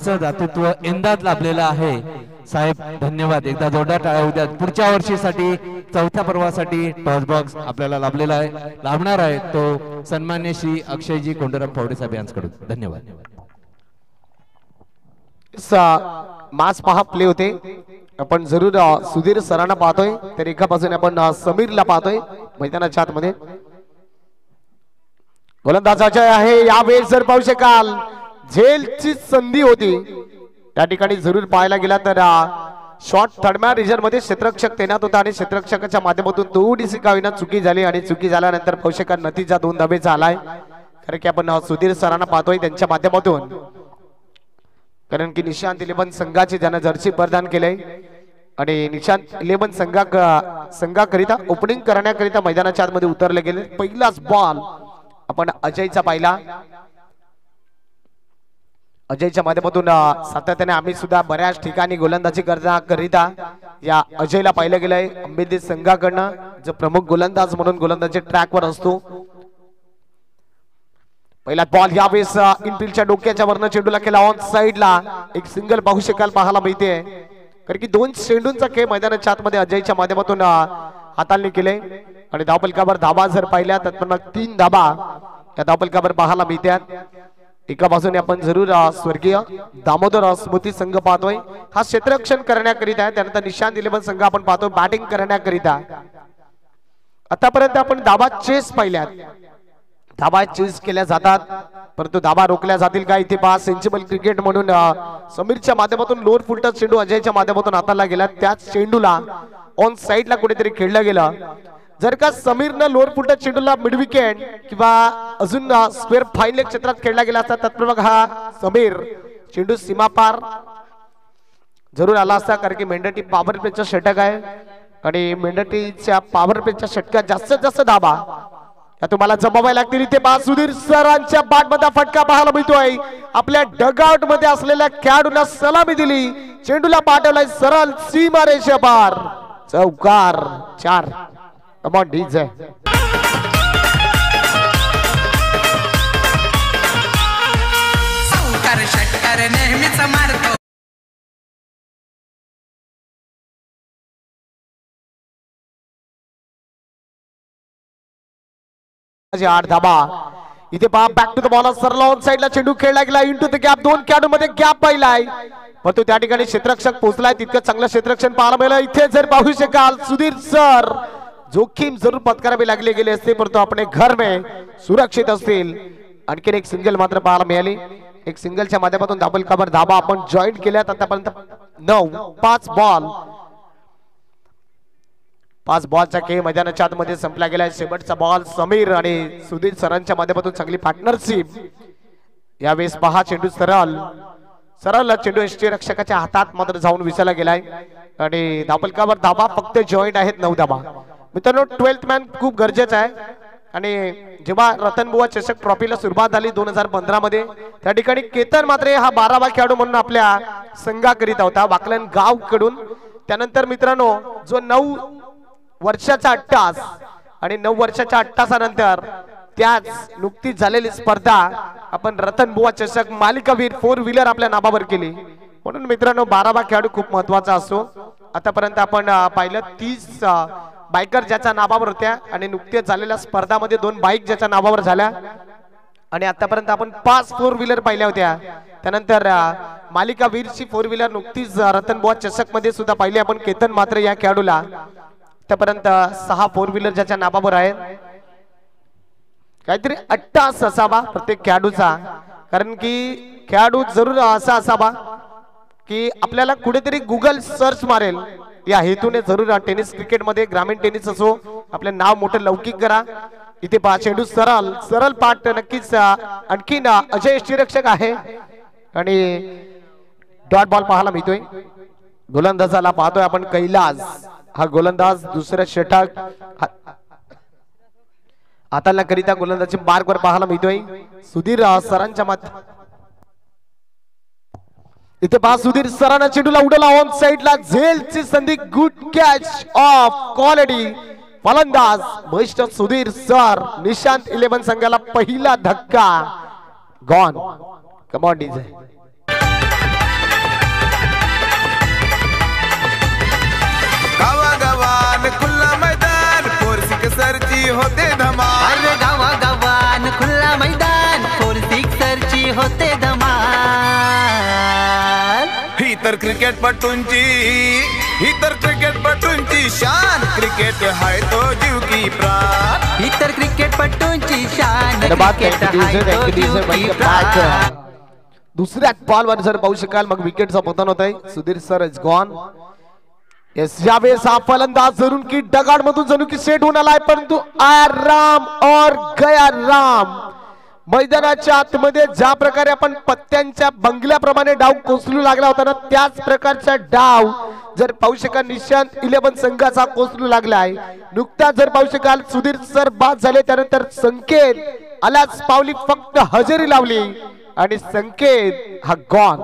महत्वाचं दातृत्व यंदाच लाभलेलं आहे साहेब. धन्यवाद. एकदा जोरदार टाळ्या होऊ द्या. पुढच्या वर्षीसाठी चौथ्या पर्वासाठी टॉस बॉक्स आपल्याला लाभलेला आहे, लाभणार आहे तो सन्मान्य श्री अक्षयजी कोंडराम फावडे साहेब यांच्याकडून. धन्यवाद. मास पहा प्ले होते. आपण जरूर सुधीर सरांना पाहतोय, तर एका बाजूने आपण समीरला पाहतोय मैदानाच्या आतमध्ये. गोलंदाज अजय आहे. यावेळेस जर पाहू शकाल झेलची संधी होती त्या ठिकाणी जरूर पाहायला गेला तर शॉट थर्डमॅन रिजर्व मध्ये क्षेत्ररक्षक तैनात होता आणि क्षेत्ररक्षकाच्या माध्यमातून थोडीशी का होईना चुकी झाली आणि चुकी झाल्यानंतर पाहू शकाल नतीजा 2 धाबेचा आलाय. कारण की आपण सुधीर सरांना पाहतोय त्यांच्या माध्यमातून, कारण की निशांत 11 संघाचे ज्यांना जर्सी प्रदान केले आणि निशांत 11 संघाकरिता ओपनिंग करण्याकरिता मैदानाच्या आतमध्ये उतरले गेले. पहिलाच बॉल आपण अजयचा पाहिला. अजयच्या माध्यमातून सातत्याने आम्ही सुद्धा बऱ्याच ठिकाणी गोलंदाजी करिता या अजयला पाहिलं गेलंय अंबेदी संघाकडनं, जो प्रमुख गोलंदाज म्हणून गोलंदाजी ट्रॅकवर असतो. पहिला बॉल यावेळेस इनफिल्डच्या डोक्याच्या वरनं चेंडूला केला ऑन साइडला. एक सिंगल पाहू शकाल पाहायला मिळते, कारण की 2 चेंडूंचा खेळ मैदानाच्या आतमध्ये अजयच्या माध्यमातून हाताळणी केले आणि धावफलकावर धाबा जर पाहिल्या तर 3 धाबा या धावफलकावर पाहायला मिळतात. एका बाजूने आपण जरूर स्वर्गीय दामोदर स्मृती संघ पाहतोय, हा क्षेत्ररक्षण करण्याकरिता. त्यानंतर निशांत 11 संघ आपण पाहतोय बॅटिंग करण्याकरिता. आतापर्यंत आपण धाबा चेस पाहिल्यात, धाबा चेस केल्या जातात परंतु धाबा रोखल्या जातील का इथे पहा. सेन्सिबल क्रिकेट म्हणून समीरच्या माध्यमातून लोअर फुलटच चेंडू अजयच्या माध्यमातून हाताळला गेला. त्याच चेंडूला ऑन साइडला कुठेतरी खेळलं गेलं. जर का समीरनं लोअर फुलटच चेंडूला मिड विकेट किंवा अजून स्क्वेअर फाईन लेग क्षेत्रात खेळला गेला असता तर हा समीर चेंडू सीमापार जरूर आला असता, कारण की मेंढटी पॉवर प्लेचा षटक आहे आणि मेंढटीच्या पॉवर प्लेच्या षटकात जास्तीत जास्त धाबा या तुम्हाला जमावायला लागतील. इथे पहा सुधीर सरांच्या बॅटमध्ये फटका पाहायला मिळतोय. आपल्या डगआउट मध्ये असलेल्या खेळाडूंना सलामी दिली, चेंडूला पाठवलाय सरळ सीमारेषा पार. चौकार 4. कम ऑन डीजे. चौकार षटकार नेहमीच मारतो. 8 धाबा. इथे पहा बॅक टू द बॉल सरळ ऑन साइडला चेंडू खेळला गेला इंटू द गॅप. 2 खेळाडू मध्ये गॅप पाहिलाय परंतु त्या ठिकाणी क्षेत्ररक्षक पोहोचलाय. तितकं चांगलं क्षेत्ररक्षण पाहायला मिळालं. इथे जर पाहू शकाल सुधीर सर जोखीम जरूर पत्करावी लागले गेले असते परंतु अपने घर में सुरक्षित असतील. आणखीन एक सिंगल मात्र पाहायला मिळाली. एक सिंगलच्या माध्यमातून डबल कव्हर धाबा आपण जॉईन केल्यात. आतापर्यंत 5 बॉलचा खेळ मैदानाच्या आतमध्ये संपला गेलाय. शेवटचा बॉल समीर आणि सुधीर सरांच्या माध्यमातून चांगली पार्टनरशिप. यावेळेस पहा चेंडू सरळ चेंडू यष्टी रक्षकाच्या हातात मात्र जाऊन विसायला गेलाय आणि धावफलकावर धाबा फक्त जॉईंट आहेत 9 धाबा. मित्रांनो 12th मॅन खूप गरजेचं आहे आणि जेव्हा रतनबुवा चषक ट्रॉफीला सुरुवात झाली 2015 मध्ये त्या ठिकाणी केतन मात्रे हा 12वा खेळाडू म्हणून आपल्या संघाकरिता होता वाकलन गाव कडून. त्यानंतर मित्रांनो जो 9 वर्षाचा 88 आणि 9 वर्षाच्या 88नंतर त्याच नुकतीच झालेली स्पर्धा आपण रतनबुवा चषक मालिकावीर 4 व्हीलर आपल्या नावावर केली. म्हणून मित्रांनो 12वा खेळाडू खूप महत्वाचा असतो. आतापर्यंत आपण पाहिलं 30 बायकर ज्याच्या नावावर होत्या आणि नुकत्याच झालेल्या स्पर्धामध्ये 2 बाईक ज्याच्या नावावर झाल्या आणि आतापर्यंत आपण 5 4 व्हीलर पाहिल्या होत्या. त्यानंतर मालिका वीरची 4 व्हीलर नुकतीच रतनबुवा चषक मध्ये सुद्धा पाहिली आपण केतन मात्र या खेळाडूला. आतापर्यंत 6 4 व्हीलर ज्याच्या नावावर आहेत. काहीतरी 88 असावा प्रत्येक खेळाडूचा, कारण की खेळाडू जरूर असा असावा की आपल्याला कुठेतरी गुगल सर्च मारेल या हेतूने जरूर टेनिस क्रिकेट मध्ये ग्रामीण टेनिस असो आपले नाव मोठे लौकिक करा. इथे पहा चेंडू सरळ पाठ नक्कीच आणखीन अजय यष्टीरक्षक आहे आणि डॉट बॉल पाहायला मिळतोय. गोलंदाजाला पाहतोय आपण कैलास, हा गोलंदाज दुसऱ्या षटक हाताला करिता गोलंदाजी मार्कवर पाहायला मिळतोय. सुधीर सरांच्या मात इथे पहा सुधीर सरांना चेंडूला उडवला ऑन साइडला. झेलची संधी, गुड कॅच ऑफ क्वालिटी. फलंदाज बहिष्ट सुधीर सर. निशांत 11 संघाला पहिला धक्का. गॉन. Come on DJ. तर क्रिकेटपटूंची शान क्रिकेट हाय तो जीव की प्राण इतर क्रिकेटपटूंची शान धन्यवाद. क्रिकेट हाय तो जीव की प्राण. दुसऱ्या बॉलवर जर पाहू शकाल मग विकेटचा पतन होत आहे. Sudhir sir is gone. Yes यावेळेस हा फलंदाज जरूर की डगाड मधून जणू की सेट होऊन आलाय परंतु आराम और गया राम. मैदानाच्या आतमध्ये ज्या प्रकारे आपण पत्त्यांच्या बंगल्याप्रमाणे डाव कोसलू लागला होता ना त्याच प्रकारचा डाव जर पाहू शकाल निशांत 11 संघाचा कोसलू लागलाय. नुकताच जर पाहू शकाल सुधीर सर बाद झाले त्यानंतर संकेत आलाच पावली फक्त हजेरी लावली आणि संकेत हा गॉन.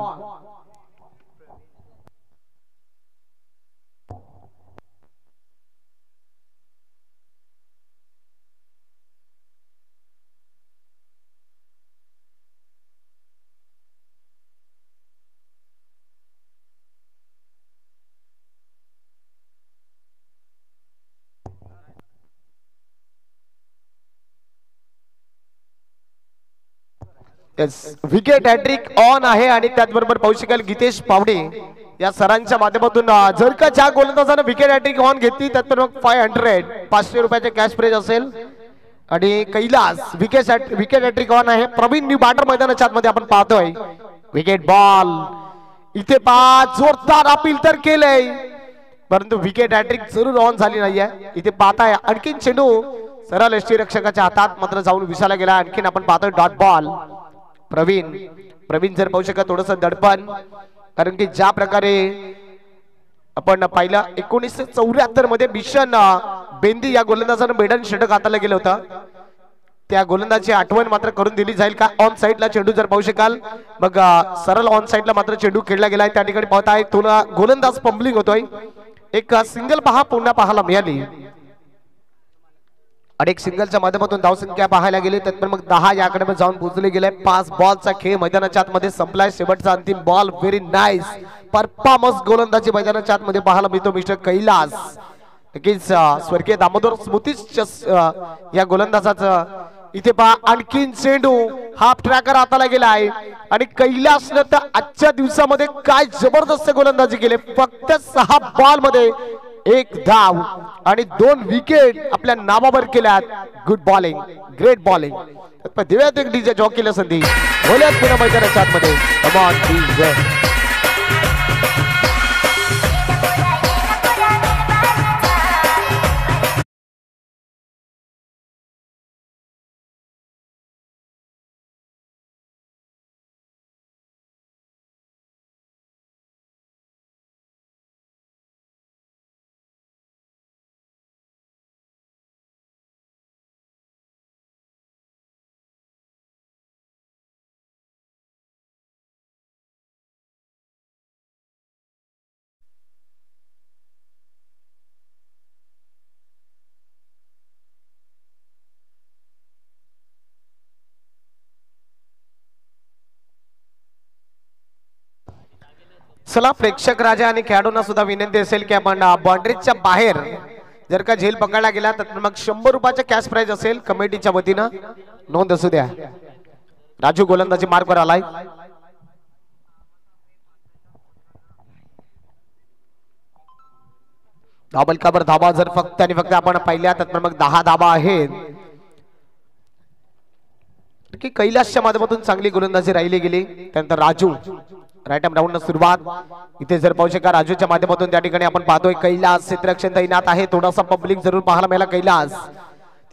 विकेट हॅट्रिक ऑन आहे आणि त्याचबरोबर पाहू शकाल गीतेश पावडे या सरांच्या माध्यमातून जर का ज्या गोलंदाजाने विकेट हॅट्रिक ऑन घेतली त्याचबरोबर 500 रुपयाचे कॅश प्राइज असेल. आणि कैलास विकेट हॅट्रिक ऑन आहे. प्रवीण न्यू बॅटर मैदानाच्या आतमध्ये आपण पाहतोय. विकेट बॉल इथे जोरदार अपील तर केलंय परंतु विकेट हॅट्रिक जरूर ऑन झाली नाहीये. इथे पाहताय आणखीन चेंडू सरळ यष्टीरक्षकाच्या हातात मात्र जाऊन विसायला गेला. आणखीन आपण पाहतोय डॉट बॉल. प्रवीण जर पाहू शकत थोडस दडपण कारण की ज्या प्रकारे आपण पाहिलं 1974 मध्ये मिशन बेंदी या गोलंदाजानं मेडन षटक हाताला गेलं होतं. त्या गोलंदाजी आठवण मात्र करून दिली जाईल का. ऑन साइडला चेंडू जर पाहू शकाल मग सरळ ऑन साइडला मात्र चेंडू खेळला गेलाय. त्या ठिकाणी पाहताय थोडा गोलंदाज पंबलिंग होतोय. एक सिंगल पुन्हा पाहायला मिळाली. अनेक सिंगलच्या माध्यमातून धावसंख्या पाहायला गेली तर मग 10 याकडे जाऊन पोहोचले गेले. 5 बॉलचा खेळ मैदानाच्या आतमध्ये संपलाय. शेवटचा अंतिम बॉल व्हेरी नाईस परफॉर्मन्स गोलंदाजी मैदानाच्या आतमध्ये पाहायला मिळतो मिस्टर कैलास. नक्कीच स्वर्गीय दामोदर स्मृतीच या गोलंदाजाचं इथे पहा आणखीन चेंडू हाफ ट्रॅकर हाताला गेलाय आणि कैलासनं तर आजच्या दिवसामध्ये काय जबरदस्त गोलंदाजी केली. फक्त 6 बॉल मध्ये 1 धाव आणि 2 विकेट आपल्या नावावर केल्यात. Good bowling great bowling. देऊयात एक डीजे जॉकीला संधी. बोलूयात पुन्हा मैदानाच्या आतमध्ये. कम ऑन डीजे. चला प्रेक्षक राजा आणि खेळाडूंना सुद्धा विनंती असेल की आपण बाउंड्रीच्या बाहेर जर का झेल पकडला गेला तर मग 100 रुपयाचा कॅश प्राइज असेल कमिटीच्या वतीनं. नोंद असू द्या. राजू गोलंदाजी मार्कवर आलाय. धाबलकावर धाबा जर फक्त आणि फक्त आपण पाहिल्या तर मग 10 धाबा आहेत की कैलासच्या माध्यमातून चांगली गोलंदाजी राहिली गेली. त्यानंतर राजू राईट आर्म राऊंड सुरुवात. इथे जर पाहू शका राजूच्या माध्यमातून त्या ठिकाणी आपण पाहतोय कैलास क्षेत्ररक्षण तैनात आहे. थोडासा पब्लिक जरूर पाहायला मिळाला. कैलास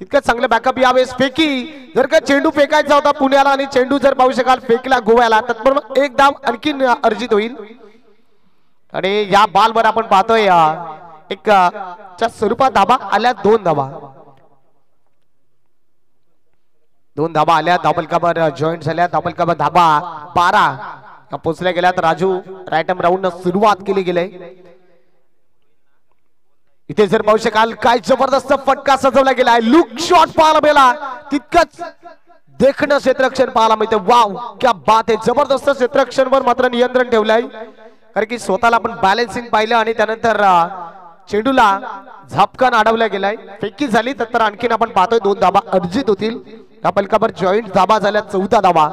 तितकं चांगलं बॅकअप यावेळेस फेकी जर का चेंडू फेकायचा होता पुण्याला आणि चेंडू जर पाहू शकाल फेकला गोव्याला तर मग 1 धाव आणखीन अर्जित होईल. आणि या बॉलवर आपण पाहतोय एक च्या स्वरूपात धाबा आल्या. 2 धाबा 2 धाबा आल्या. धाबलकावर जॉईंट झाल्या. धाबलकावर धाबा 12 पोहोचल्या गेल्या. तर राजू राईट आर्म राऊंड सुरुवात केली गेली. इथे जर पाहू शकाल काय जबरदस्त फटका सजवला गेलाय. लुक शॉट पाहायला मिळाला. तितकंच देखणं क्षेत्ररक्षण पाहायला मिळते. वाव क्या बात आहे. जबरदस्त क्षेत्ररक्षणवर मात्र नियंत्रण ठेवलंय कारण की स्वतःला आपण बॅलन्सिंग पाहिलं आणि त्यानंतर चेंडूला झपकन अडवला गेलाय. फेकी झाली तर आणखीन आपण पाहतोय 2 धाबा अर्जित होतील. त्या पलकावर जॉईंट धाबा झाल्या 14 धाबा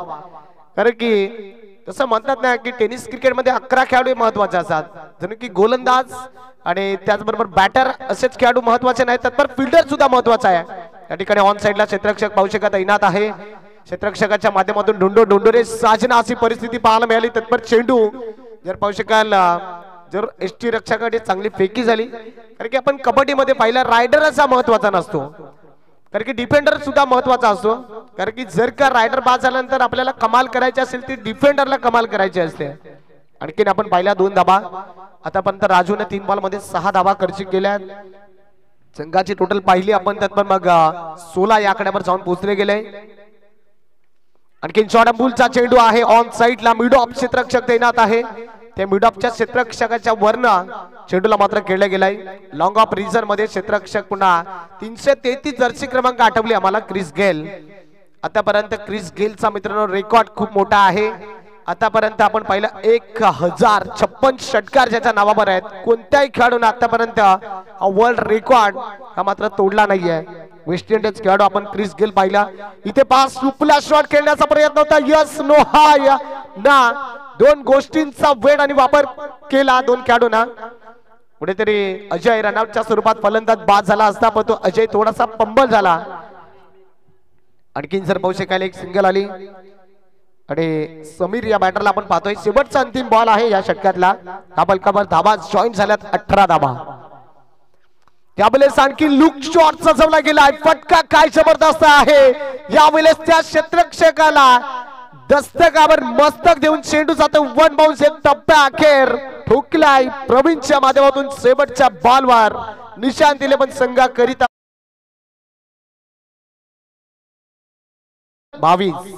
कारण की तसं म्हणतात ना की टेनिस क्रिकेटमध्ये 11 खेळाडू महत्वाचे असतात, जणू की गोलंदाज आणि त्याचबरोबर बॅटर असेच खेळाडू महत्वाचे नाहीत, तत्पर फिल्डर सुद्धा महत्वाचा आहे. या ठिकाणी ऑन साइडला क्षेत्ररक्षक पाहू शकता तैनात आहे. क्षेत्ररक्षकाच्या माध्यमातून डोंडोरे साजना अशी परिस्थिती पाहायला मिळाली. तत्पर चेंडू जर पाहू शकाल जर एसटी रक्षकाकडे चांगली फेकी झाली, कारण की आपण कबड्डीमध्ये पाहिला रायडरचा महत्वाचा नसतो, कारण की डिफेंडर सुद्धा महत्वाचा असतो. कारण की जर का रायडर बाद झाल्यानंतर आपल्याला कमाल करायची असेल ती डिफेंडरला कमाल करायची असते. आणखीन आपण पाहिला 2 धाबा. आतापर्यंत राजूने 3 बॉल मध्ये 6 धाबा खर्चिक केल्या. संघाची टोटल पाहिली आपण त्यात पण मग 16 या आकड्यावर जाऊन पोहोचले गेले. आणखीन शॉर्ट बॉलचा चेंडू आहे ऑन साइडला. मिड ऑफ क्षेत्ररक्षक तैनात आहे. त्या मिड ऑफच्या क्षेत्ररक्षकाच्या वरना चेंडूला मात्र खेळला गेलाय. लॉंग ऑफ रिझन मध्ये क्षेत्ररक्षक पुन्हा 333 जर्सी क्रमांक आठवली आम्हाला क्रिस गेल. आतापर्यंत क्रिस गेलचा मित्रांनो रेकॉर्ड खूप मोठा आहे. आतापर्यंत आपण पाहिलं 1056 षटकार ज्याच्या नावावर आहेत. कोणत्याही खेळाडूने आतापर्यंत हा वर्ल्ड रेकॉर्ड हा मात्र तोडला नाहीये. वेस्ट इंडिज खेळाडू आपण क्रिस गेल पाहिला. इथे पास सुपला शॉट खेळण्याचा प्रयत्न होता. यस नो हाय ना, 2 गोष्टींचा वेळ आणि वापर केला 2 खेळाडूंना. कुठेतरी अजय रनआउटच्या स्वरूपात फलंदाज बाद झाला असता, पण तो अजय थोडासा पंबल झाला. आणखीन जर पाहू शकाल एक सिंगल आली आणि समीर या बॅटरला आपण पाहतोय. शेवटचा अंतिम बॉल आहे या षटकातला. धाबा धाबा जॉईन झाल्यात 18 धाबा. त्यावेळेस आणखी लुक शॉट सजवला गेलाय. फटका काय जबरदस्त आहे. यावेळेस त्या क्षेत्ररक्षकाला दस्तकावर मस्तक देऊन चेंडू जातो 1 बाउन्स. एक टप्प्या अखेर ठोकलाय प्रवीणच्या माध्यमातून शेवटच्या बॉलवर निशाण दिले, पण संघाकरिता 22.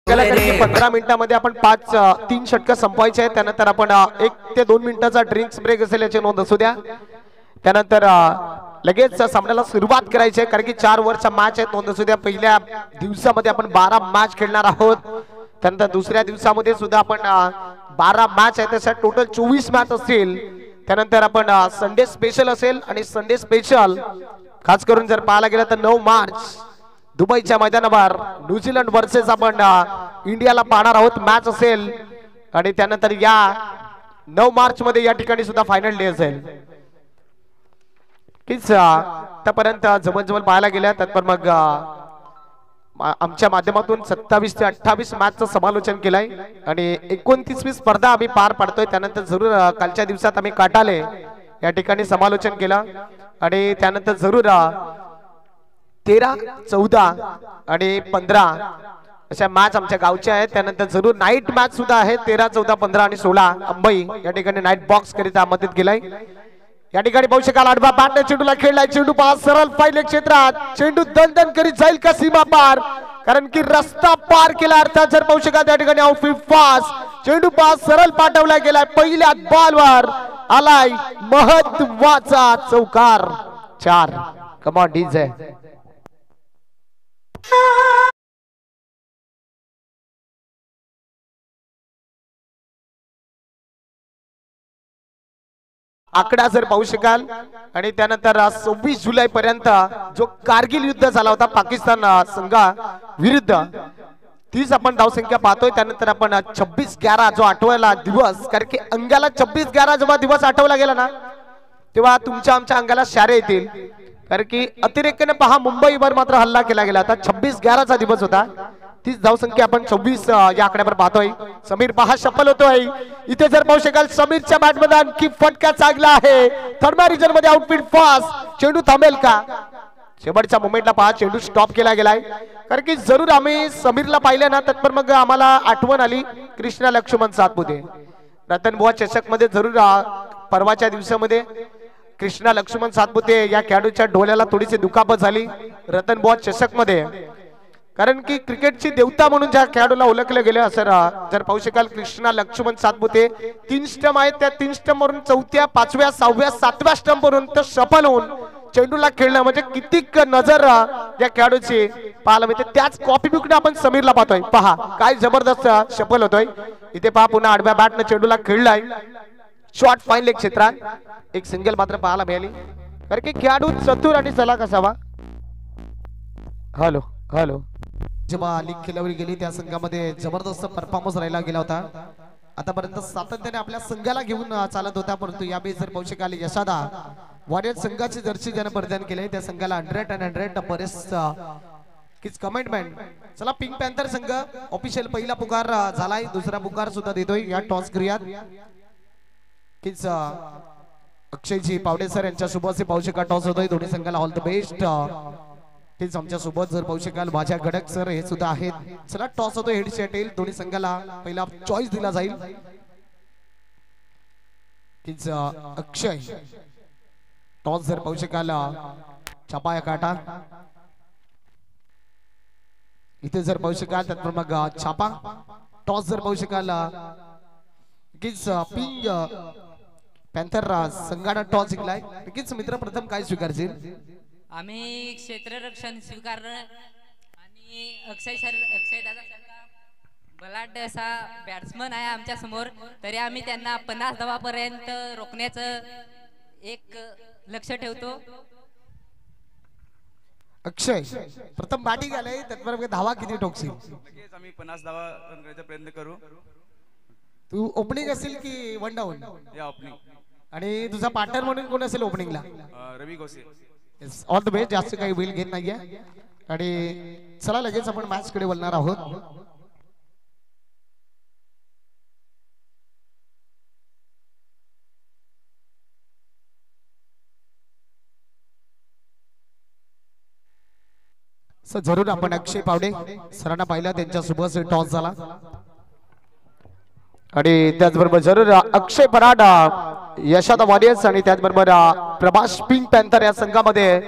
कारण की 15 मिनिटांमध्ये आपण 3 षटकं संपवायचे आहेत. त्यानंतर आपण 1 ते 2 मिनिटाचा ड्रिंक्स ब्रेक असेल याची नोंद असू द्या. त्यानंतर लगेच सामन्याला सुरुवात करायची आहे, कारण की 4 ओव्हरचा मॅच आहे. नोंद असू द्या. पहिल्या दिवसामध्ये आपण 12 मॅच खेळणार आहोत. त्यानंतर दुसऱ्या दिवसामध्ये सुद्धा आपण 12 मॅच आहेत. तशा टोटल 24 मॅच असतील. त्यानंतर आपण संडे स्पेशल असेल आणि संडे स्पेशल खास करून जर पाहायला गेलं तर 9 मार्च दुबईच्या मैदानावर न्यूझीलंड वर्सेस आपण इंडियाला पाहणार आहोत मॅच असेल. आणि त्यानंतर या 9 मार्च मध्ये या ठिकाणी सुद्धा फायनल डे असेल. कीच आतापर्यंत जवळजवळ पाहायला गेल्या तर मग आमच्या माध्यमातून 27 ते 28 मॅचचं समालोचन केलंय आणि 29वी स्पर्धा आम्ही पार पाडतोय. त्यानंतर जरूर कालच्या दिवसात आम्ही काटाले या ठिकाणी समालोचन केलं आणि त्यानंतर जरूर 13, 14 आणि 15 अशा मॅच आमच्या गावच्या आहेत. त्यानंतर जरूर नाईट मॅच सुद्धा आहे 13, 14, 15 आणि 16 अंबई या ठिकाणी नाईट बॉक्स करिता आमंत्रित केलाय. या ठिकाणी पाहू शकाल आडवा बॅटने चेंडूला खेळलाय. चेंडू पास सरळ फाईल क्षेत्रात. चेंडू दणदण करीत जाईल का सीमा पार, कारण की रस्ता पार केला. अर्थात जर पाहू शकाल त्या ठिकाणी आउटफील्ड फास्ट चेंडू पास सरळ पाठवला गेलाय. पहिल्या बॉलवर आलाय महत्वाचा चौकार. 4. कम ऑन डीजे. आकडा जर पाहू शकाल आणि त्यानंतर 26 जुलै पर्यंत जो कारगिल युद्ध झाला होता पाकिस्तान संघा विरुद्ध, तीच आपण धावसंख्या पाहतोय. त्यानंतर आपण 26/11 जो आठवला दिवस, कारण की अंगाला 26/11 जेव्हा दिवस आठवला गेला ना तेव्हा तुमच्या आमच्या अंगाला शारे येतील, कारण की अतिरेक्याने पहा मुंबईवर मात्र हल्ला केला गेला होता. 26/11 दिवस होता. तीच धावसंख्या आपण 26 या आकड्यावर पाहतोय. समीर पहा सफल होतोय. इथे जर पाहू शकाल समीरच्या बॅटमध्ये आणखी फटका चांगला आहे. थर्ड रिजन मध्ये आउटफील्ड फास्ट. चेंडू थांबेल का? शेवटच्या मोमेंटला पहा चेंडू स्टॉप केला गेलाय. कारण की जरूर आम्ही समीरला पाहिलं ना तर मग आम्हाला आठवण आली कृष्णा लक्ष्मण सातपुते. रतनबुवा चषक मध्ये जरूर परवाच्या दिवसामध्ये कृष्णा लक्ष्मण सातपुते या खेळाडूच्या डोळ्याला थोडीशी दुखापत झाली. रतनबुवा चषक मध्ये कारण की क्रिकेटची देवता म्हणून ज्या खेळाडूला ओळखले गेले सर, जर पाहू शकाल कृष्णा लक्ष्मण सातपुते 3 स्टंप आहेत, त्या 3 स्टंप वरून 4थ्या 5व्या 6व्या 7व्या स्टंप वरून तर सफल होऊन चेंडूला खेळणं म्हणजे किती नजर या खेळाडूची पाहायला मिळते. त्याच कॉपी बुकने आपण समीरला पाहतोय. पहा काय जबरदस्त सफल होतोय. इथे पहा पुन्हा आडव्या बॅटने चेंडूला खेळलाय. शॉट फाईन लेग क्षेत्रात एक सिंगल मात्र पाहायला मिळाली. कारण की खेळाडू चतुर आणि चलाक असावा. हॅलो हॅलो जेव्हा लीग खेळवली गेली त्या संघामध्ये जबरदस्त परफॉर्मन्स राहिला गेला होता. आतापर्यंत सातत्याने आपल्या संघाला घेऊन चालत होता, परंतु यावेळी जर पाहू शकाल यशादा वॉरियर संघाची जर्सी ज्याने परिधान केले त्या संघाला 100 and 100 बरेच किच कमिटमेंट. चला पिंक पॅन्थर संघ ऑफिशियल पहिला पुकार झालाय, दुसरा पुकार सुद्धा देतोय या टॉस क्रियात. किच अक्षयजी पावडे सर यांच्या सोबत पाहू शकाल टॉस होतोय. दोन्ही संघाला ऑल द बेस्ट. हेच आमच्या सोबत जर पाहू शकाल माझ्या गडक सर हे सुद्धा आहेत. चला टॉस होतो हेड सेट येईल. दोन्ही संघाला पहिला चॉईस दिला जाईल. किच अक्षय टॉस जर पाहू शकाल छापा या काटा इथे जर पाहू शकाल त्यात मग छापा टॉस जर पाहू शकाल किच पिंग पॅन्थर संघाने टॉस जिंकलाय. नक्कीच मित्र प्रथम काय स्वीकारशील? आम्ही क्षेत्ररक्षण स्वीकारलं आणि अक्षय दादा बलाढ्य असा बॅट्समन आहे आमच्या समोर, तरी आम्ही त्यांना 50 धावापर्यंत रोखण्याचं एक लक्ष ठेवतो. अक्षय प्रथम बॅटिंग आलाय, त्याचबरोबर धावा किती ठोकशील? नक्कीच आम्ही 50 धावा करण्याचा प्रयत्न करू. तू ओपनिंग असेल की वन डाऊन? या ओपनिंग. आणि तुझा पार्टनर म्हणून कोण असेल ओपनिंगला? Ravi Gose. All the best. जास्त काही वेळ घेत नाहीये आणि चला लगेच आपण मॅच कडे वळणार आहोत. जरूर आपण अक्षय पावडे सरांना पाहिलं, त्यांच्या सोबत टॉस झाला आणि त्याचबरोबर जरूर अक्षय पराड यशादा वॉरियर्स आणि त्याचबरोबर प्रभास पिंक पॅन्थर या संघामध्ये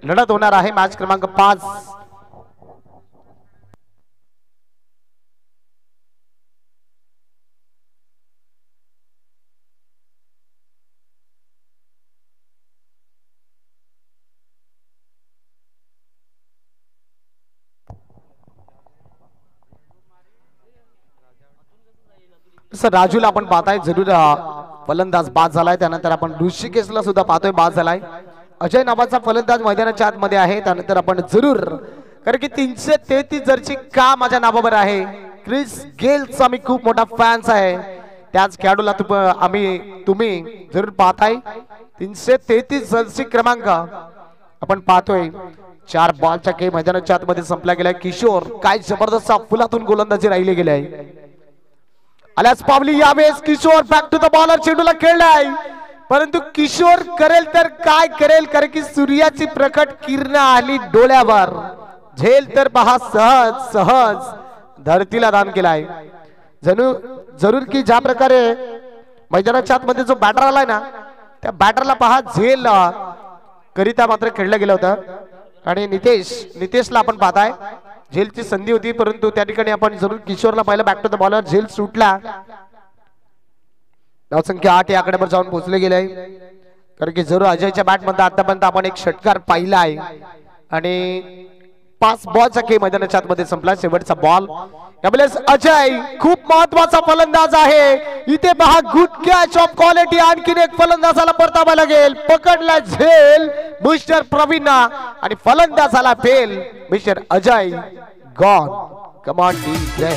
लढत होणार आहे. मॅच क्रमांक 5. सर राजूला आपण पाहताय जरूर फलंदाज बाद झालाय. त्यानंतर आपण ऋषिकेशला सुद्धा पाहतोय बाद झालाय. अजय नावाचा फलंदाज मैदानाच्या आतमध्ये आहे. त्यानंतर आपण जरूर कारण की 333 जर्सी का माझ्या नावावर आहे. क्रिस गेलचा मी खूप मोठा फॅन्स आहे. त्याच खेळाडूला तुम्ही जरूर पाहताय. 333 जर्सी क्रमांक आपण पाहतोय. 4 बॉलच्या खेळ मैदानाच्या आतमध्ये संपला गेलाय. किशोर काय जबरदस्त फुलातून गोलंदाजी राहिली गेली आहे. आल्यास पावली यावेळेस Kishore back to the bowler चेंडूला खेळलाय, परंतु किशोर करेल तर काय करेल, कारण की सूर्याची प्रकट किरण आली डोळ्यावर. झेल तर पहा सहज सहज धरतीला दान केलाय. जरूर की ज्या प्रकारे मैदानाच्या आतमध्ये जो बॅटर आलाय ना त्या बॅटरला पहा झेल करिता मात्र खेळलं गेलं होतं. आणि नितेशला आपण पाहताय झेलची संधी होती, परंतु त्या ठिकाणी आपण जरूर किशोरला पाहिलं बॅक टू द बॉलर. झेल सुटला. धावसंख्या 8 या आकड्यावर जाऊन पोहोचले गेले. कारण की जरूर अजयच्या बॅट मध्ये आतापर्यंत आपण एक षटकार पाहिला आहे आणि 5 बॉलचा खेळ मैदानाच्या आतमध्ये संपला. शेवटचा बॉल यावेळेस अजय खूप महत्वाचा फलंदाज आहे. इथे पहा गुड कॅच ऑफ क्वालिटी. आणखीन एक फलंदाजाला परतावा लागेल. पकडला झेल मिस्टर प्रवीण आणि फलंदाजाला fail mister Ajay. Gone command team Jay.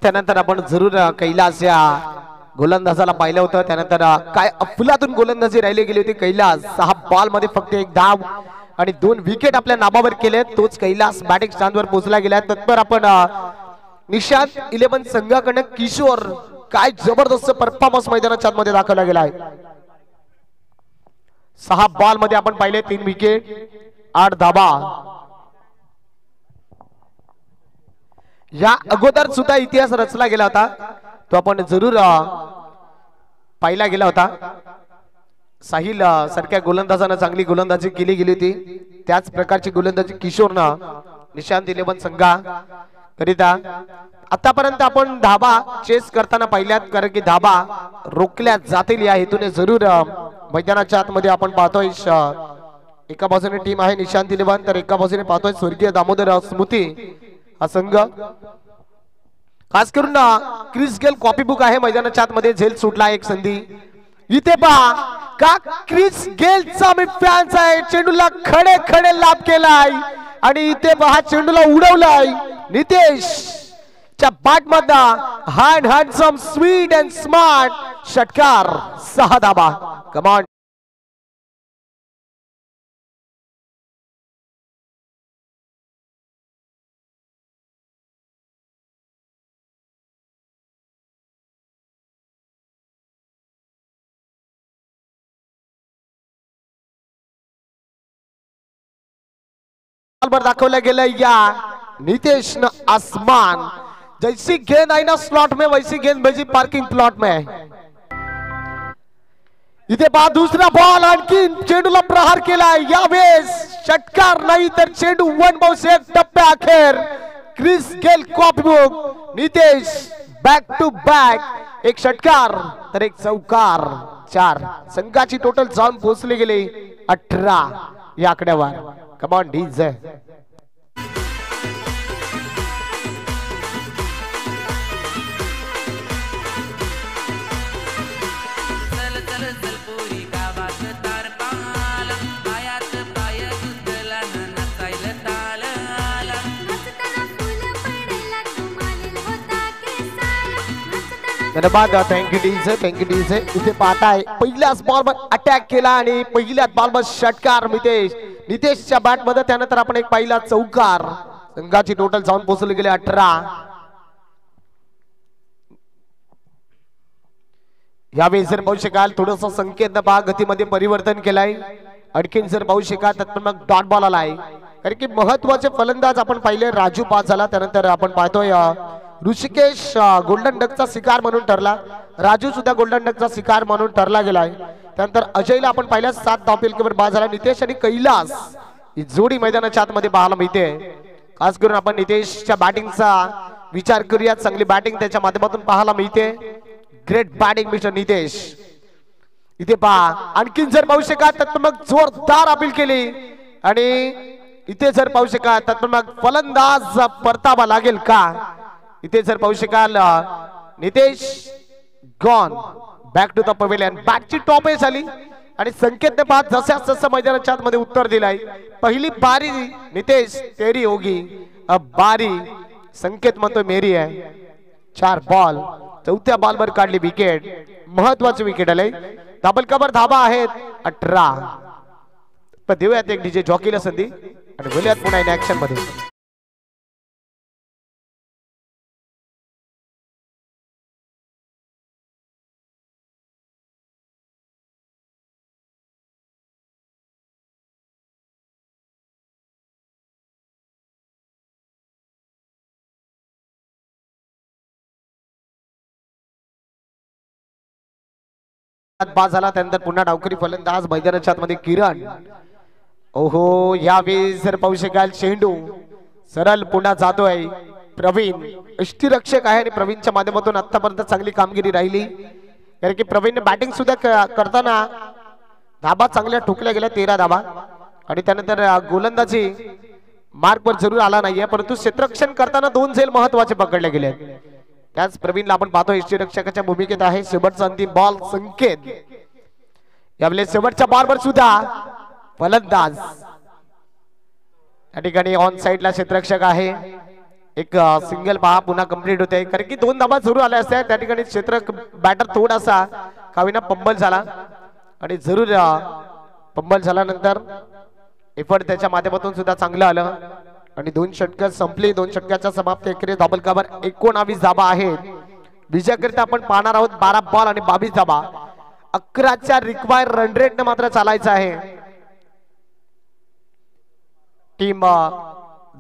त्यानंतर आपण जरूर कैलास या गोलंदाजाला पाहिलं होतं. त्यानंतर काय अफलातून गोलंदाजी राहिली गेली होती. कैलास 6 बॉल मध्ये फक्त 1 धाव आणि 2 विकेट आपल्या नाबावर केले. तोच कैलास बॅटिंग स्टँडवर पोहोचला गेला. तत्पर आपण निशांत 11 संघाकडे किशोर काय जबरदस्त परफॉर्मन्स मैदानाच्या मध्ये दाखवला गेला आहे. 6 बॉल मध्ये आपण पाहिले 3 विकेट 8 धाबा. या अगोदर सुद्धा इतिहास रचला गेला होता, तो आपण जरूर पाहिला गेला होता. साहिल सारख्या गोलंदाजानं चांगली गोलंदाजी केली गेली होती. त्याच प्रकारची गोलंदाजी किशोरनं निशांत 11 संघा करिता आतापर्यंत आपण धाबा चेस करताना पाहिल्यात, कारण की धाबा रोखल्या जातील या हेतूने जरूर मैदानाच्या आतमध्ये आपण पाहतोय. एका बाजूने टीम आहे निशांत 11, तर एका बाजूने पाहतोय स्वर्गीय दामोदर स्मृती हा संघ. खास करून क्रिस गेल कॉपी बुक आहे मैदानाच्या आतमध्ये. झेल सुटला एक संधी. इथे पहा का क्रिस गेलचा मी फॅन्स आहे. चेंडूला खडे खडे लाभ केलाय आणि इथे पहा चेंडूला उडवलाय. नितेश च्या बॅट मधला हँडसम स्वीट अँड स्मार्ट षटकार 6 धाबा. कमांड दाखवलं गेलं या नितेश न आसमान. जैसी गेंद आई ना स्लॉट में वैसी गेंद भेजी पार्किंग प्लॉट में. इथे पहा दुसरा बॉल आणखी चेंडूला प्रहार केला. यावेळेस षटकार नाही तर चेंडू 1/1 टप्प्या अखेर. Chris Gayle copybook Nitesh back to back. एक षटकार तर एक चौकार. 4 संघाची टोटल जाऊन पोहोचली गेली 18 या आकड्यावर. Come on DJ. धन्यवाद. Thank you DJ, thank you DJ. इथे पाहताय पहिल्याच बॉलवर अटॅक केला आणि पहिल्याच बॉलवर षटकार नितेशच्या बॅट मध्ये. त्यानंतर आपण एक पहिला चौकार. संघाची टोटल जाऊन पोहोचले गेले 18. यावेळी जर पाहू शकाल थोडस संकेत पहा गतीमध्ये परिवर्तन केलाय. आणखीन जर पाहू शकाल तर मग डॉट बॉल आलाय, कारण की महत्वाचे फलंदाज आपण पाहिले. राजू पास झाला. त्यानंतर आपण पाहतोय ऋषिकेश गोल्डन डकचा शिकार म्हणून ठरला. राजू सुद्धा गोल्डन डकचा शिकार म्हणून ठरला गेलाय. त्यानंतर अजयला आपण पाहिल्या 7 धावफलकीवर बाद झाला. नितेश आणि कैलास ही जोडी मैदानाच्या आतमध्ये पाहायला मिळते. खास करून आपण नितेशच्या बॅटिंगचा विचार करूया. चांगली बॅटिंग त्याच्या माध्यमातून पाहायला मिळते. Great batting mister Nitesh. इथे पहा आणखीन जर पाहू शकाल तर मग जोरदार अपील केली आणि इथे जर पाहू शकाल तर मग फलंदाज परतावा लागेल का. इथे जर पाहू शकाल Nitesh gone back to the pavilion. बॅटची टॉप एज झाली आणि संकेतने पाहत जसं मैदानाच्या आतमध्ये उत्तर दिलाय. पहिली बारी नितेश तेरी होगी, अब बारी संकेत म्हणतो मेरी आहे. 4 बॉल. चौथ्या बॉलवर काढली विकेट. महत्वाची विकेट आले. डबल कव्हर धाबा आहेत 18. पण देऊयात एक डीजे जॉकीला संधी आणि बोलूयात पुन्हा इन ऍक्शन मध्ये. बाद झाला. त्यानंतर पुन्हा डावकरी फलंदाज मैदानाच्या आतमध्ये किरण. ओहो यावेळी जर पाहू शकाल चेंडू सरळ पुन्हा जातोय. प्रवीण यष्टीरक्षक आहे आणि प्रवीणच्या माध्यमातून आतापर्यंत चांगली कामगिरी राहिली, कारण की प्रवीणने बॅटिंग सुद्धा करताना धाबा चांगल्या ठोकल्या गेल्या 13 धाबा. आणि त्यानंतर गोलंदाजी मार्कवर जरूर आला नाहीये, परंतु क्षेत्ररक्षण करताना 2 झेल महत्वाचे पकडले गेले. त्याच प्रवीणला आपण पाहतो यष्टीरक्षकाच्या भूमिकेत आहे. शेवटचा अंतिम बॉल संकेत. यावेळेस शेवटच्या बॉलवर सुद्धा फलंदाज या ठिकाणी ऑन साइडला क्षेत्ररक्षक आहे. एक सिंगल पहा पुन्हा कंप्लीट होते, कारण की 2 धाबा जरूर आल्या असत्या त्या ठिकाणी. क्षेत्र बॅटर थोडासा कावीना पंबल झाला आणि जरूर पंबल झाल्यानंतर एफर्ट त्याच्या माध्यमातून सुद्धा चांगलं आलं आणि 2 षटक संपली. 2 षटकाच्या समाप्ती एकेरी डबल कव्हर 19 धाबा आहेत. विजयाकरिता आपण पाहणार आहोत 12 बॉल आणि 22 धाबा. 11च्या रिक्वायर रन रेट ने मात्र चालायचं आहे. टीम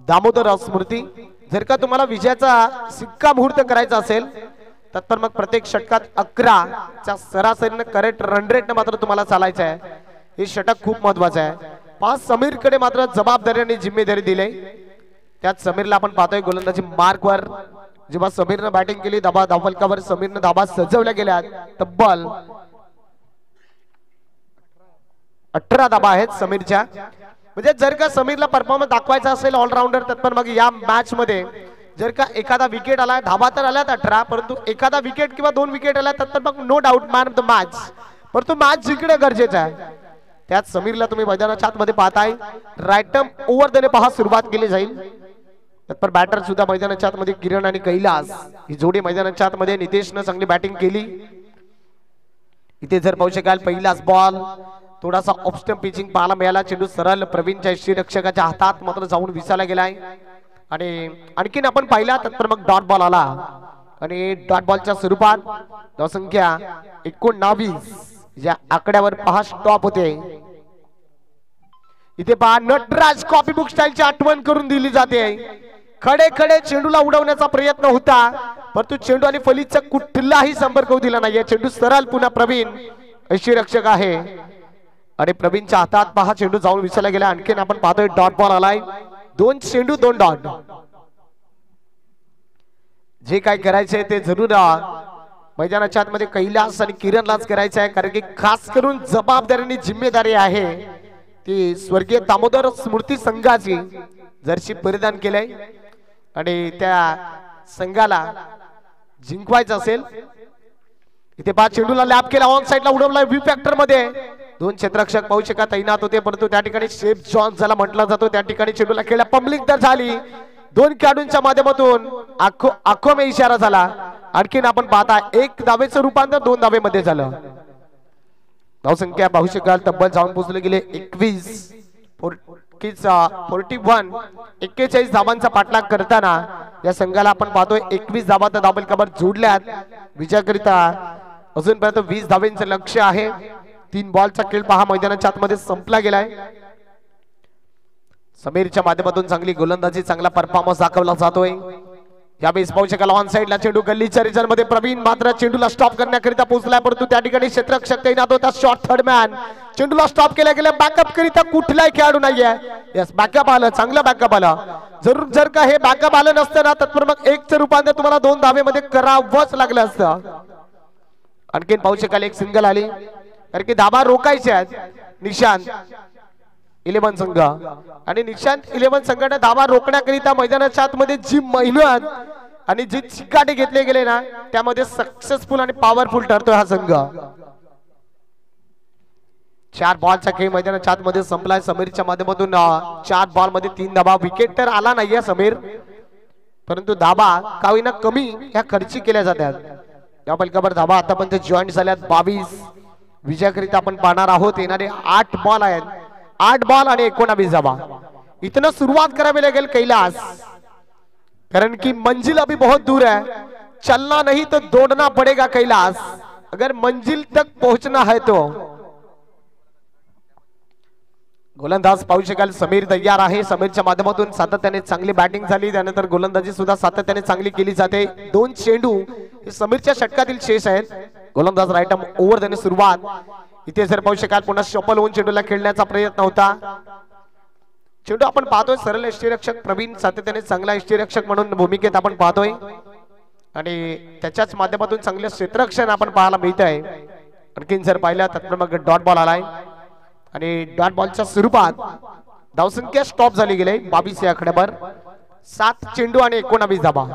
दामोदर स्मृती, जर का तुम्हाला विजयाचा सिक्का मुहूर्त करायचा असेल तर मग प्रत्येक षटकात 11च्या सरासरीने करेक्ट रन रेट ने मात्र तुम्हाला चालायचं आहे. हे षटक खूप महत्वाचं आहे. 5 समीरकडे मात्र जबाबदारी आणि जिम्मेदारी दिली. त्यात समीरला आपण पाहतोय गोलंदाजी मार्कवर. जेव्हा समीरनं बॅटिंग केली धावफलकावर समीरनं धाबा सजवल्या गेल्या. तब्बल 18 धाबा आहेत समीरच्या. म्हणजे जर का समीरला परफॉर्मन्स दाखवायचा असेल ऑलराऊंडर तर मग या मॅच मध्ये जर का एखादा विकेट आला, धाबा तर आल्यात 18, परंतु एखादा विकेट किंवा 2 विकेट आल्या तर मग no doubt man of the match, परंतु मॅच जिंकणं गरजेचं आहे. त्यात समीरला तुम्ही मैदानाच्या आतमध्ये पाहताय. रायटम ओव्हर देणे पहा सुरुवात केली जाईल. तर बॅटर सुद्धा मैदानाच्या आतमध्ये किरण आणि कैलास ही जोडी मैदानाच्या आतमध्ये. नितेशनं चांगली बॅटिंग केली. इथे जर पाहू शकाल पहिलाच बॉल थोडासा ऑफस्टम पिचिंग पाहायला मिळाला. चेंडू सरळ प्रवीणच्या यष्टीरक्षकाच्या हातात मात्र जाऊन विसायला गेलाय आणि आणखीन आपण पाहिला तर मग डॉट बॉल आला आणि डॉट बॉलच्या स्वरूपात धावसंख्या 19 या आकड्यावर पहा स्टॉप होते. इथे पहा नटराज कॉपी बुक स्टाईलची आठवण करून दिली जाते. खडे खडे चेंडूला उडवण्याचा प्रयत्न होता, परंतु चेंडू आणि फलीचा कुठलाही संपर्क होऊ दिला नाही. चेंडू सरळ पुन्हा प्रवीण यष्टीरक्षक आहे आणि प्रवीणच्या हातात पहा चेंडू जाऊन विसायला गेला. आणखीन आपण पाहतोय डॉट बॉल आलाय. 2 चेंडू 2 डॉट. जे काय करायचंय ते जरूर मैदानाच्या आतमध्ये कैलास आणि किरणलाच करायचं आहे, कारण की खास करून जबाबदारी जिम्मेदारी आहे ती स्वर्गीय दामोदर स्मृती संघाची. जर्सी परिधान केलंय आणि त्या संघाला जिंकवायचं असेल. इथे पहा चेंडूला लॅप केला, ऑन साइडला उडवलाय व्ही फॅक्टर मध्ये. 2 क्षेत्ररक्षक पाहू शका तैनात होते, परंतु त्या ठिकाणी शेफ जॉन ज्याला म्हटला जातो त्या ठिकाणी चेंडूला खेळला. पंबलिंग तर झाली. 2 खेळाडूंच्या माध्यमातून आखो में इशारा झाला. आणखीन आपण पाहता 1 धावेचं रूपांतर 2 धावेमध्ये झालं. धावसंख्या पाहू शकाल तब्बल जाऊन पोहोचले गेले 21. 41 धावांचा पाठलाग करताना या संघाला आपण पाहतोय 21 धावा तर धाबल कबर जोडल्यात. विजयाकरिता अजूनपर्यंत 20 धावांचं लक्ष्य आहे. 3 बॉलचा खेळ पहा मैदानाच्या आतमध्ये संपला गेलाय. समीरच्या माध्यमातून चांगली गोलंदाजी, चांगला परफॉर्मन्स दाखवला जातोय. यावेळेस पाहू शकाल ऑन साइडला चेंडू गल्लीच्या रिजन मध्ये प्रवीण मात्र चेंडूला स्टॉप करण्याकरिता पोहोचलाय, परंतु त्या ठिकाणी क्षेत्ररक्षक तैनात होता. शॉर्ट थर्ड मॅन चेंडूला स्टॉप केल्या गेल्या. बॅकअप करिता कुठलाही खेळाडू नाहीये. यस बॅकअप आलं, चांगलं बॅकअप आलं. जर का हे बॅकअप आलं नसतं ना तर मग 1चं रूपांतर तुम्हाला 2 धावेमध्ये करावंच लागलं असतं. आणखीन पाहू शकाल एक सिंगल आली, कारण की धाबा रोखायचे आहेत. निशांत 11 संघ आणि निशांत 11 संघाने धाबा रोखण्याकरिता मैदानाच्या आतमध्ये जी मेहनत आणि जी चिकाटी घेतले गेले ना त्यामध्ये सक्सेसफुल आणि पॉवरफुल ठरतोय हा संघ. 4 बॉलचा खेळ मैदानाच्या आतमध्ये संपलाय. समीरच्या माध्यमातून 4 बॉल मध्ये 3 धाबा. विकेट तर आला नाहीये समीर, परंतु धाबा काहीना कमी ह्या खर्ची केल्या जातात. डबल कबर धाबा आतापर्यंत जॉईंट झाल्यात 22. विजयाकरिता आपण पाहणार आहोत येणारे 8 बॉल आहेत. 8 बॉल आणि 19 धाबा. इतना शुरुआत करावी लागेल कैलास, कारण की मंजिल अभी बहुत दूर है. चलना नहीं तो दौड़ना पड़ेगा कैलास, अगर मंजिल तक पहुंचना है तो. गोलंदाज पाहू शकाल समीर तयार आहे. समीरच्या माध्यमातून सातत्याने चांगली बॅटिंग झाली, त्यानंतर गोलंदाजी सुद्धा सातत्याने चांगली केली जाते. 2 चेंडू हे समीरच्या षटकातील शेष आहेत. गोलंदाज राईटम ओव्हर देणे सुरुवात. इथे जर पाहू शकाल पुन्हा शफल होऊन चेंडूला खेळण्याचा प्रयत्न होता. चेंडू आपण पाहतोय सरळ यष्टीरक्षक प्रवीण सातत्याने चांगला यष्टीरक्षक म्हणून भूमिकेत आपण पाहतोय आणि त्याच्याच माध्यमातून चांगले क्षेत्ररक्षण आपण पाहायला मिळत आहे. आणखीन जर पाहिलं तर मग डॉट बॉल आलाय आणि डॉट बॉलच्या स्वरूपात धावसंख्या स्टॉप झाली गेली 22 या आकड्यावर. 7 चेंडू आणि 19 धाबा.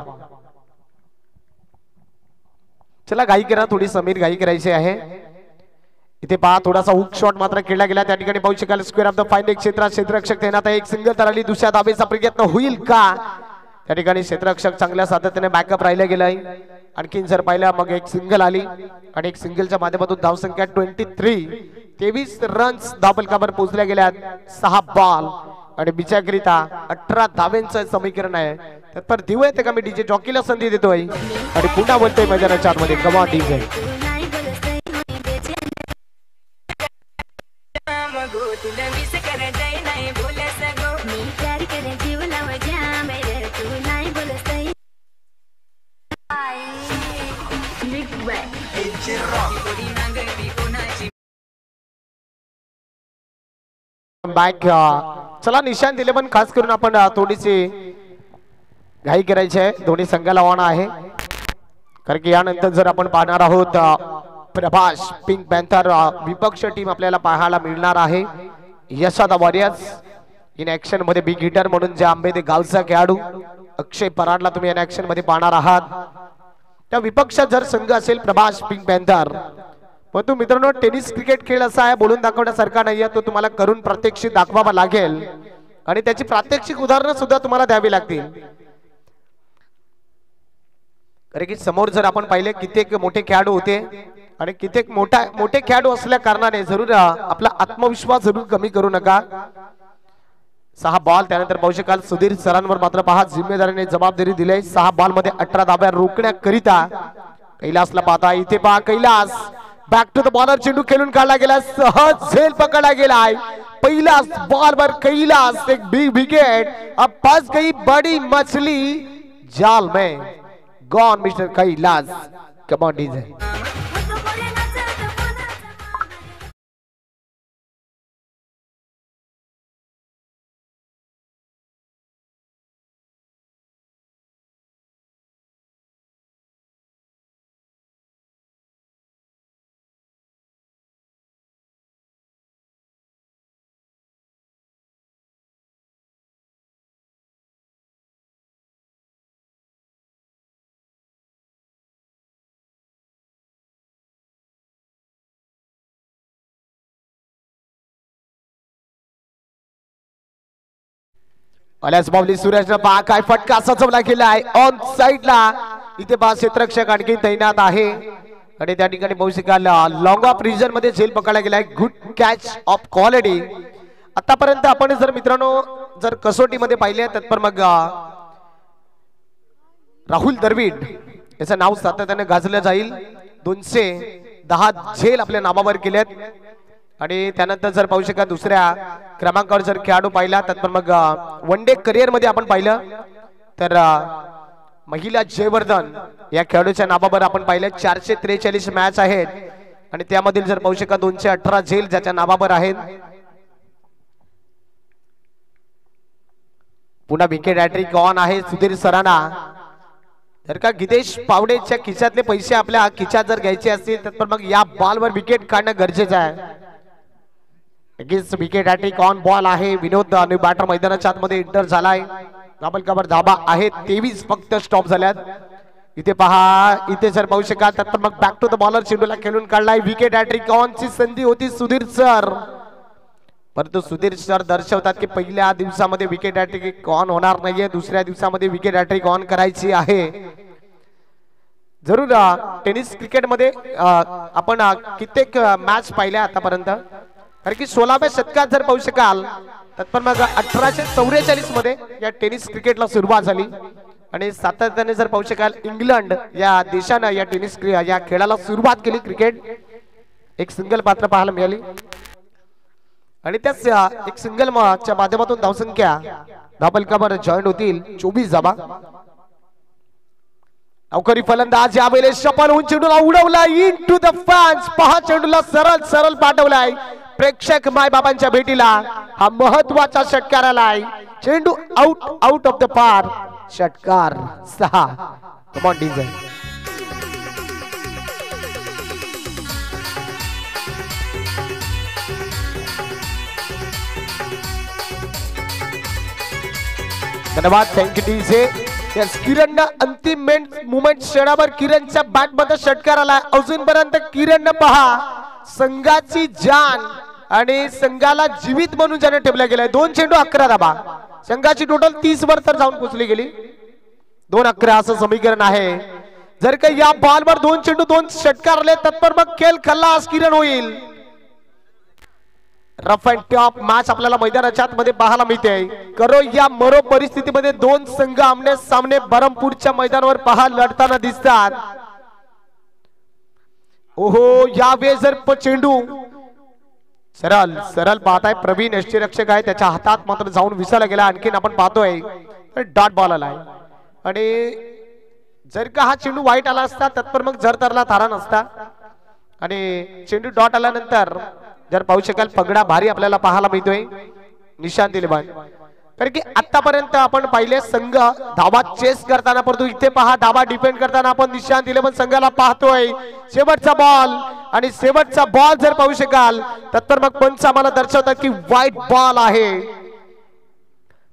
चला घाई करा, थोडी समीर घाई करायची आहे. इथे पहा थोडासा हुक शॉट मात्र खेळला गेला. त्या ठिकाणी पाहू शकाल स्क्वेअर ऑफ द फाईन क्षेत्रात क्षेत्ररक्षक तैनात आहे. एक सिंगल तर आली. दुसऱ्या धावेचा प्रयत्न होईल का त्या ठिकाणी क्षेत्ररक्षक चांगल्या सातत्याने बॅकअप राहिला गेलाय. आणखीन जर पाहिलं मग एक सिंगल आली आणि एक सिंगलच्या माध्यमातून धावसंख्या 23 रन्स धावफलकावर पोहोचल्या गेल्यात. 6 बॉल आणि बिचाकरिता 18 धाव्यांचं समीकरण आहे. तर देऊया ते का मी डीजे जॉकीला संधी देतोय आणि पुन्हा बोलतोय मैदानाच्या आतमध्ये. कमा डीजे बॅक. चला निशाण दिले पण खास करून आपण थोडीशी घाई करायची आहे. दोन्ही संघाला आव्हान आहे कारण की यानंतर जर आपण पाहणार आहोत प्रभास पिंक पॅन्थर विपक्ष टीम आपल्याला पाहायला मिळणार आहे. यशादा वॉरियर्स इन ऍक्शन मध्ये बिग हिटर म्हणून जे आंबेदे गावचा खेळाडू अक्षय पराडला तुम्ही इन ऍक्शन मध्ये पाहणार आहात. त्या विपक्षात जर संघ असेल प्रभास पिंक पॅन्थर. परंतु मित्रांनो टेनिस क्रिकेट खेळ असा आहे बोलून दाखवण्यासारखा नाहीये. तो तुम्हाला करून प्रात्यक्षिक दाखवावा लागेल आणि त्याची प्रात्यक्षिक उदाहरणं सुद्धा तुम्हाला द्यावी लागतील. कारण की समोर जर आपण पाहिले कित्येक मोठे खेळाडू होते आणि कित्येक मोठे खेळाडू असल्या कारणाने जरूर आपला आत्मविश्वास जरूर कमी करू नका. 6 बॉल त्यानंतर पाहू शकाल सुधीर सरांवर मात्र पहा जिम्मेदारीने जबाबदारी दिली. 6 बॉल मध्ये 18 धाब्या रोखण्याकरिता कैलासला पाहता. इथे पहा Kailas back to the bowler चेंडू खेळून काढला गेला. सहज झेल पकडला गेलाय. पहिलाच बॉल वर कैलास एक बिग विकेट. अब फंस गई बड़ी मछली जाल में. Gone mister Kailas. Come on DJ. आल्यास बावली सूरजनं पहा काय फटका सजवला गेलाय ऑन साइडला. इथे पहा क्षेत्ररक्षक आणखी तैनात आहे आणि त्या ठिकाणी पाहू शकाल लॉंग ऑफ रिजन मध्ये झेल पकडला गेलाय. Good catch of quality. आतापर्यंत आपण जर मित्रांनो जर कसोटीमध्ये पाहिले तर मग राहुल द्रविड याचं नाव सातत्याने गाजलं जाईल. 210 झेल आपल्या नावावर केलेत आणि त्यानंतर जर पाहू शकाल दुसऱ्या क्रमांकावर जर खेळाडू पाहिला तर मग वन डे करिअर मध्ये आपण पाहिलं तर महिला जयवर्धन या खेळाडूच्या नावावर आपण पाहिलं. 443 मॅच आहेत आणि त्यामधील जर पाहू शकाल 218 झेल ज्याच्या नावावर आहेत. पुन्हा विकेट हॅट्रिक ऑन आहे सुधीर सरांना. जर का गितेश पावडेच्या खिशातले पैसे आपल्या खिशात जर घ्यायचे असतील तर मग या बॉलवर विकेट काढणं गरजेचं आहे. विकेट हॅट्रिक ऑन बॉल आहे. विनोद बॅटर मैदानाच्या आतमध्ये इंटर झालाय. डबल कव्हर धाबा आहेत 23 फक्त स्टॉप झाल्यात. इथे पहा इथे जर पाहू शकाल तर मग बॅक टू द बॉलर चेंडूला खेळून काढलाय. विकेट हॅट्रिक ऑन ची संधी होती सुधीर सर. परंतु सुधीर सर दर्शवतात की पहिल्या दिवसामध्ये विकेट हॅट्रिक ऑन होणार नाहीये. दुसऱ्या दिवसामध्ये विकेट हॅट्रिक ऑन करायची आहे. जरूर टेनिस क्रिकेट मध्ये आपण कित्येक मॅच पाहिल्या आतापर्यंत. कारण की 16व्या शतकात जर पाहू शकाल तर मग 1844 मध्ये या टेनिस क्रिकेटला सुरुवात झाली आणि सातत्याने जर पाहू शकाल इंग्लंड या देशानं या टेनिस या खेळाला सुरुवात केली. क्रिकेट एक सिंगल पात्र पाहायला मिळाली आणि त्याच एक सिंगल च्या माध्यमातून धावसंख्या धावफलकावर जॉईंट होतील 24 धावा. अवकरी फलंदाज यावेळेस शपल होऊन चेंडूला उडवला इनटू द फॅन्स. पहा चेंडूला सरळ पाठवलाय प्रेक्षक माय बाबांच्या भेटीला. हा महत्वाचा षटकार आलाय. चेंडू आउट ऑफ द पार. षटकार 6. Come on DJ. धन्यवाद. Thank you DJ. किरण अंतिम मुमेंट क्षणावर किरणच्या बॅट मध्ये षटकार आला. अजूनपर्यंत किरण पहा संघाची जान आणि संघाला जीवित म्हणून ज्याने ठेवला गेलाय. 2 चेंडू 11 धाबा. संघाची टोटल 30 वर तर जाऊन पोहोचली गेली. 2-11 असं समीकरण आहे. जर का या बॉलवर 2 चेंडू 2 षटकार आले तर मग खेळ खल्लास किरण होईल. रफ अँड टॉप मॅच आपल्याला मैदानाच्या आतमध्ये पाहायला मिळते. करो या मरो परिस्थितीमध्ये 2 संघ आमने सामने बरमपूरच्या मैदानावर पाहायला लढताना दिसतात. ओहो यावेळेस जर चेंडू सरळ पाहताय प्रवीण यष्टीरक्षक आहे, त्याच्या हातात मात्र जाऊन विसरला गेला. आणखीन आपण पाहतोय डॉट बॉल आलाय आणि जर का हा चेंडू वाईट आला असता तर मग जर तरला थारा नसता. आणि चेंडू डॉट आल्यानंतर जर पाहू शकाल पगडा भारी आपल्याला पाहायला मिळतोय निशांत दिलेबान. कारण की आतापर्यंत आपण पाहिले संघ धावा चेस करताना, परंतु इथे पहा धावा डिफेंड करताना आपण निशांत दिलेबान संघाला पाहतोय. शेवटचा बॉल आणि शेवटचा बॉल जर पाहू शकाल तर मग पंच आम्हाला दर्शवतात की वाईट बॉल आहे.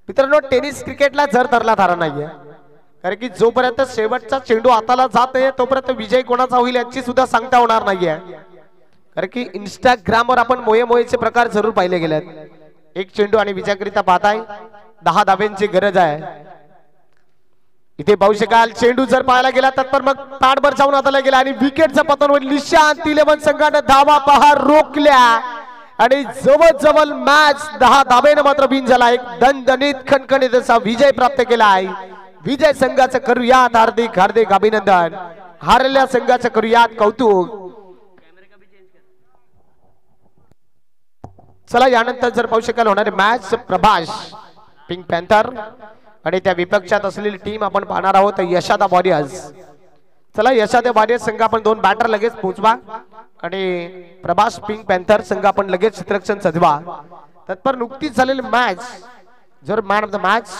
मित्रांनो टेनिस क्रिकेटला जर धरला थारा नाहीये, कारण की जोपर्यंत शेवटचा चेंडू हाताला जात आहे तोपर्यंत विजय कोणाचा होईल याची सुद्धा सांगता होणार नाहीये. कारण की इंस्टाग्रामवर आपण मोयेचे प्रकार जरूर पाहिले गेलेत. एक चेंडू आणि विजयाकरिता पाहताय 10 धाब्यांची गरज आहे. इथे पाहू शकाल चेंडू जर पाहायला गेला तर मग ताडभर जाऊन हाताला गेला आणि विकेटचा पतन होईल. निशांत दिलेबान संघाने धावा पहा रोखल्या आणि जवळ मॅच 10 धाब्याने मात्र बिन झाला. एक दणदणीत खणखणीत असा विजय प्राप्त केला आहे. विजय संघाचं करूयात हार्दिक हार्दिक अभिनंदन. हारलेल्या संघाचं करूयात कौतुक. चला यानंतर जर पाहू शकाल होणारे मॅच प्रभास पिंक पॅन्थर आणि त्या विपक्षात असलेली टीम आपण पाहणार आहोत यशादा वॉरियर्स. चला यशादा वॉरियर्स संघ आपण 2 बॅटर लगेच पोहोचवा आणि प्रभास पिंक पॅन्थर संघ आपण लगेच क्षेत्ररक्षण सजवा. तत्पर नुकतीच झालेली मॅच जर मॅन ऑफ द मॅच